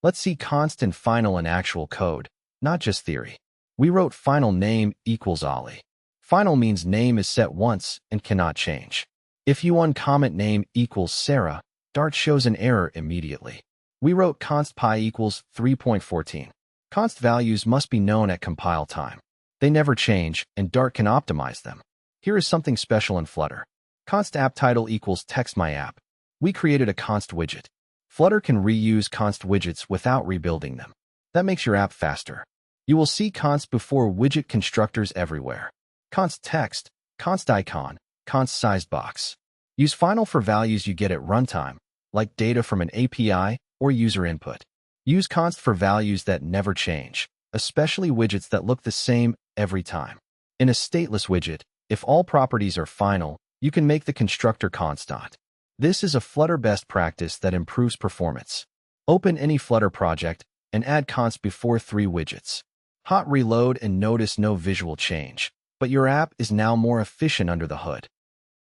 Let's see const and final in actual code, not just theory. We wrote final name equals Ollie. Final means name is set once and cannot change. If you uncomment name equals Sarah, Dart shows an error immediately. We wrote const pi equals 3.14. Const values must be known at compile time. They never change, and Dart can optimize them. Here is something special in Flutter. Const app title equals text my app. We created a const widget. Flutter can reuse const widgets without rebuilding them. That makes your app faster. You will see const before widget constructors everywhere. Const text, const icon, const sized box. Use final for values you get at runtime, like data from an API or user input. Use const for values that never change, especially widgets that look the same every time. In a stateless widget, if all properties are final, you can make the constructor constant. This is a Flutter best practice that improves performance. Open any Flutter project and add const before 3 widgets. Hot reload and notice no visual change, but your app is now more efficient under the hood.